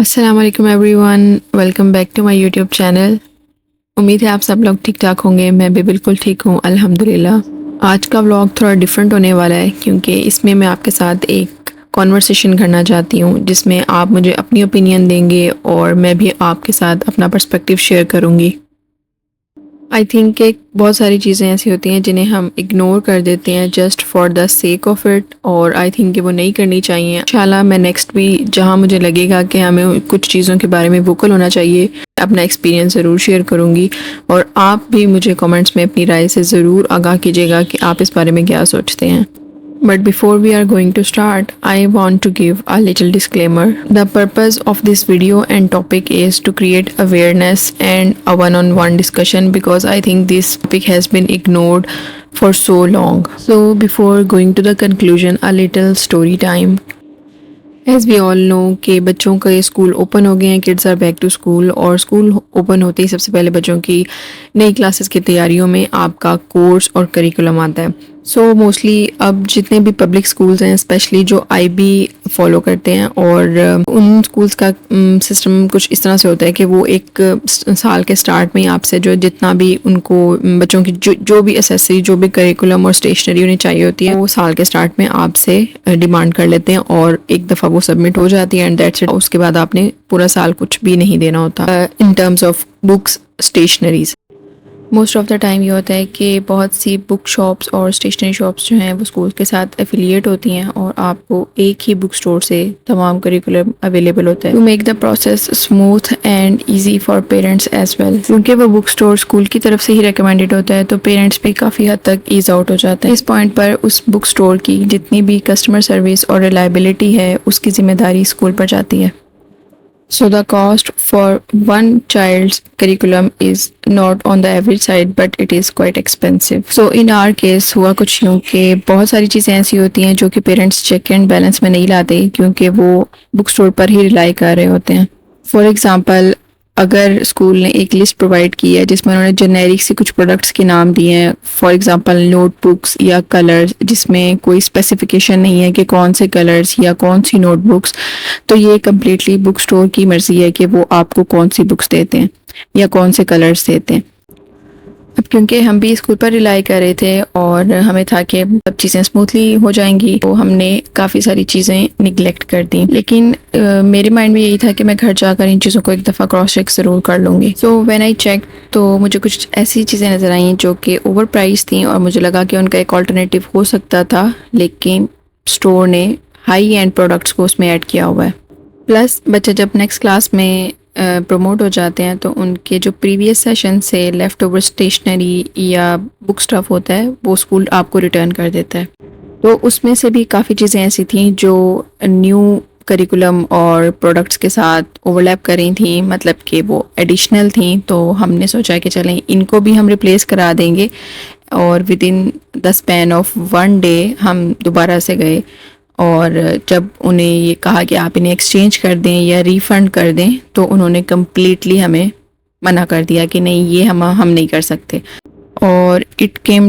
अस्सलाम वालेकुम everyone, welcome back to my YouTube channel. उम्मीद है आप सब लोग ठीक ठाक होंगे। मैं भी बिल्कुल ठीक हूँ अल्हम्दुलिल्लाह। आज का व्लॉग थोड़ा डिफरेंट होने वाला है क्योंकि इसमें मैं आपके साथ एक कॉन्वर्सेशन करना चाहती हूँ जिसमें आप मुझे अपनी ओपिनियन देंगे और मैं भी आपके साथ अपना पर्सपेक्टिव शेयर करूँगी। आई थिंक कि बहुत सारी चीज़ें ऐसी होती हैं जिन्हें हम इग्नोर कर देते हैं just for the sake of it, और आई थिंक कि वो नहीं करनी चाहिए। इंशाल्लाह मैं नेक्स्ट भी जहाँ मुझे लगेगा कि हमें कुछ चीज़ों के बारे में वोकल होना चाहिए, अपना एक्सपीरियंस ज़रूर शेयर करूँगी। और आप भी मुझे कमेंट्स में अपनी राय से ज़रूर आगाह कीजिएगा कि आप इस बारे में क्या सोचते हैं। But before we are going to start, I want to give a little disclaimer. The purpose of this video and topic is to create awareness and a one-on-one discussion because I think this topic has been ignored for so long. So before going to the conclusion, a little story time. As we all know कि बच्चों के school open हो गए हैं, kids are back to school, और school open होते ही सबसे पहले बच्चों की नई क्लासेस की तैयारियों में आपका कोर्स और करिकुलम आता है। सो मोस्टली अब जितने भी पब्लिक स्कूल्स हैं, स्पेशली जो आईबी फॉलो करते हैं, और उन स्कूल्स का सिस्टम कुछ इस तरह से होता है कि वो एक साल के स्टार्ट में आपसे जो जितना भी उनको बच्चों की जो भी एसेसरी, जो भी करिकुलम और स्टेशनरी उन्हें चाहिए होती है, वो साल के स्टार्ट में आपसे डिमांड कर लेते हैं और एक दफ़ा वो सबमिट हो जाती है एंड दैट्स इट। उसके बाद आपने पूरा साल कुछ भी नहीं देना होता in terms of books, stationeries. Most of the time ये होता है कि बहुत सी बुक शॉप्स और स्टेशनरी शॉप्स जो हैं वो स्कूल के साथ एफिलिएट होती हैं और आपको एक ही बुक स्टोर से तमाम करिकुलम अवेलेबल होता है to make the process smooth and easy for parents as well. क्योंकि वो बुक स्टोर स्कूल की तरफ से ही रिकमेंडेड होता है तो पेरेंट्स भी काफ़ी हद तक ईज आउट हो जाता है। इस पॉइंट पर उस बुक स्टोर की जितनी भी कस्टमर सर्विस और रिलायबिलिटी है उसकी जिम्मेदारी स्कूल पर जाती है। So the cost for one child's curriculum is not on the average side, but it is quite expensive. So in our case हुआ कुछ यूँ कि बहुत सारी चीज़ें ऐसी होती हैं जो कि पेरेंट्स चेक एंड बैलेंस में नहीं लाते क्योंकि वो बुक स्टोर पर ही रिलाई कर रहे होते हैं। फॉर एग्ज़ाम्पल, अगर स्कूल ने एक लिस्ट प्रोवाइड की है जिसमें उन्होंने जेनेरिक से कुछ प्रोडक्ट्स के नाम दिए हैं, फॉर एग्जांपल नोटबुक्स या कलर्स, जिसमें कोई स्पेसिफिकेशन नहीं है कि कौन से कलर्स या कौन सी नोटबुक्स, तो ये कम्प्लीटली बुक स्टोर की मर्जी है कि वो आपको कौन सी बुक्स देते हैं या कौन से कलर्स देते हैं। अब क्योंकि हम भी स्कूल पर रिलाई कर रहे थे और हमें था कि सब चीज़ें स्मूथली हो जाएंगी, तो हमने काफ़ी सारी चीज़ें निगलेक्ट कर दी। लेकिन मेरे माइंड में यही था कि मैं घर जाकर इन चीज़ों को एक दफ़ा क्रॉस चेक ज़रूर कर लूँगी। सो व्हेन आई चेक, तो मुझे कुछ ऐसी चीज़ें नज़र आई जो कि ओवर प्राइस थी और मुझे लगा कि उनका एक ऑल्टरनेटिव हो सकता था, लेकिन स्टोर ने हाई एंड प्रोडक्ट्स को उसमें ऐड किया हुआ है। प्लस बच्चे जब नेक्स्ट क्लास में प्रमोट हो जाते हैं तो उनके जो प्रीवियस सेशन से लेफ़्ट ओवर स्टेशनरी या बुक स्टफ होता है वो स्कूल आपको रिटर्न कर देता है। तो उसमें से भी काफ़ी चीज़ें ऐसी थी जो न्यू करिकुलम और प्रोडक्ट्स के साथ ओवरलैप कर रही थी, मतलब कि वो एडिशनल थी। तो हमने सोचा कि चलें इनको भी हम रिप्लेस करा देंगे, और with in the span of 1 day हम दोबारा से गए और जब उन्हें ये कहा कि आप इन्हें एक्सचेंज कर दें या रिफ़ंड कर दें, तो उन्होंने कम्प्लीटली हमें मना कर दिया कि नहीं, ये हम नहीं कर सकते। और it came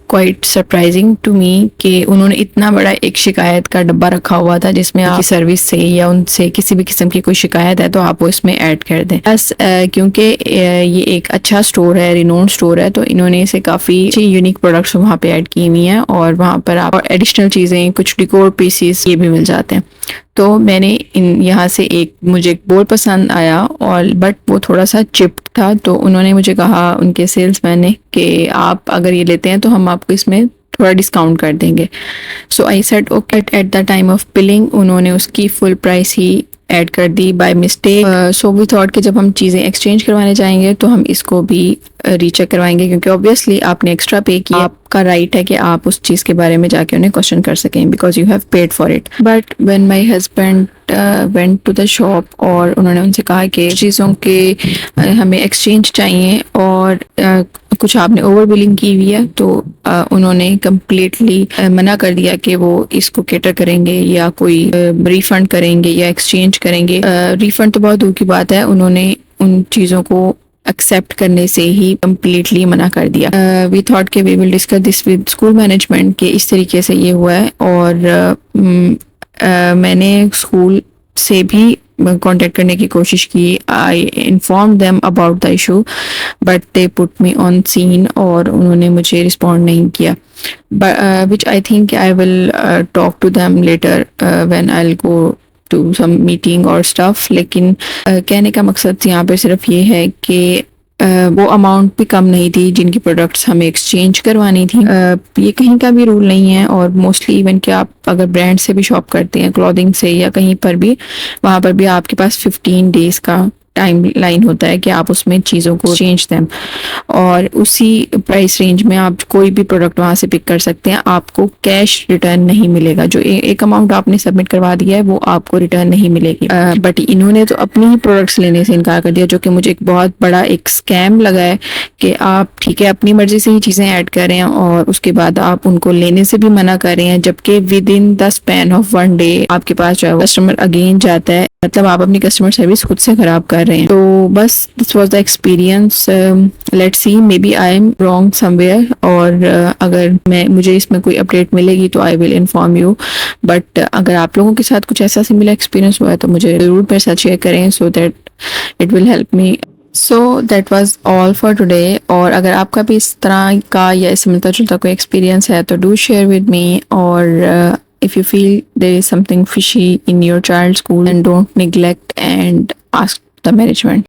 quite surprising to me कि उन्होंने इतना बड़ा एक शिकायत का डब्बा रखा हुआ था जिसमें आपकी सर्विस से या उनसे किसी भी किस्म की कोई शिकायत है तो आप वो इसमें ऐड कर दें। बस क्योंकि ये एक अच्छा स्टोर है, रिनोन स्टोर है, तो इन्होंने इसे काफ़ी अच्छी यूनिक प्रोडक्ट्स वहाँ पे ऐड की हुई हैं और वहाँ पर आप एडिशनल चीज़ें, कुछ डिकोर पीसीस ये भी मिल जाते हैं। तो मैंने यहाँ से मुझे एक बोल पसंद आया, और बट वो थोड़ा सा चिप्ड था, तो उन्होंने मुझे कहा, उनके सेल्समैन ने, कि आप अगर ये लेते हैं तो हम आपको इसमें थोड़ा डिस्काउंट कर देंगे। So I said okay. At the time of billing उन्होंने उसकी फुल प्राइस ही ऐड कर दी by mistake. So we thought कि जब हम चीज़ें एक्सचेंज करवाने जाएंगे तो हम इसको भी रीचेक करवाएंगे, क्योंकि ऑब्वियसली आपने एक्स्ट्रा पे किया, आपका राइट है कि आप उस चीज़ के बारे में जाके उन्हें क्वेश्चन कर सकें because you have paid for it. But when my husband went to the shop और उन्होंने उनसे कहा कि चीज़ों के हमें एक्सचेंज चाहिए और कुछ आपने ओवर बिलिंग की हुई है, तो उन्होंने कम्प्लीटली मना कर दिया कि वो इसको कैटर करेंगे या कोई रिफ़ंड करेंगे या एक्सचेंज करेंगे। रिफ़ंड तो बहुत दूर की बात है, उन्होंने उन चीज़ों को एक्सेप्ट करने से ही कम्प्लीटली मना कर दिया। वी थॉट कि we will discuss this with school management के इस तरीके से ये हुआ है, और मैंने स्कूल से भी कांटेक्ट करने की कोशिश की। I inform them about the issue but they put me on seen और उन्होंने मुझे रिस्पॉन्ड नहीं किया। Which I think I will talk to them later when I will go to some meeting और स्टफ। लेकिन कहने का मकसद यहाँ पे सिर्फ ये है कि वो अमाउंट भी कम नहीं थी जिनकी प्रोडक्ट्स हमें एक्सचेंज करवानी थी। ये कहीं का भी रूल नहीं है और मोस्टली इवन कि आप अगर ब्रांड से भी शॉप करते हैं, क्लॉथिंग से या कहीं पर भी, वहाँ पर भी आपके पास 15 डेज का टाइम लाइन होता है कि आप उसमें चीज़ों को चेंज दें और उसी प्राइस रेंज में आप कोई भी प्रोडक्ट वहाँ से पिक कर सकते हैं। आपको कैश रिटर्न नहीं मिलेगा। जो एक अमाउंट आपने सबमिट करवा दिया है वो आपको रिटर्न नहीं मिलेगी। बट इन्होंने तो अपनी ही प्रोडक्ट्स लेने से इनकार कर दिया, जो कि मुझे एक बहुत बड़ा एक स्कैम लगा है कि आप ठीक है अपनी मर्जी से ही चीज़ें ऐड कर रहे हैं और उसके बाद आप उनको लेने से भी मना कर रहे हैं, जबकि with in the span of 1 day आपके पास जो है कस्टमर अगेन जाता है। मतलब आप अपनी कस्टमर सर्विस खुद से खराब कर रहे हैं। तो बस this was the experience. Let's see, maybe I am wrong somewhere और अगर मुझे इसमें कोई अपडेट मिलेगी तो I will inform you. But अगर आप लोगों के साथ कुछ ऐसा सिमिलर एक्सपीरियंस हुआ है तो मुझे ज़रूर मेरे साथ शेयर करें so that it will help me. So that was all for today. और अगर आपका भी इस तरह का या इससे मिलता जुलता कोई एक्सपीरियंस है तो डू शेयर विद मी। और if you feel there is something fishy in your child's school, then don't neglect and ask the management.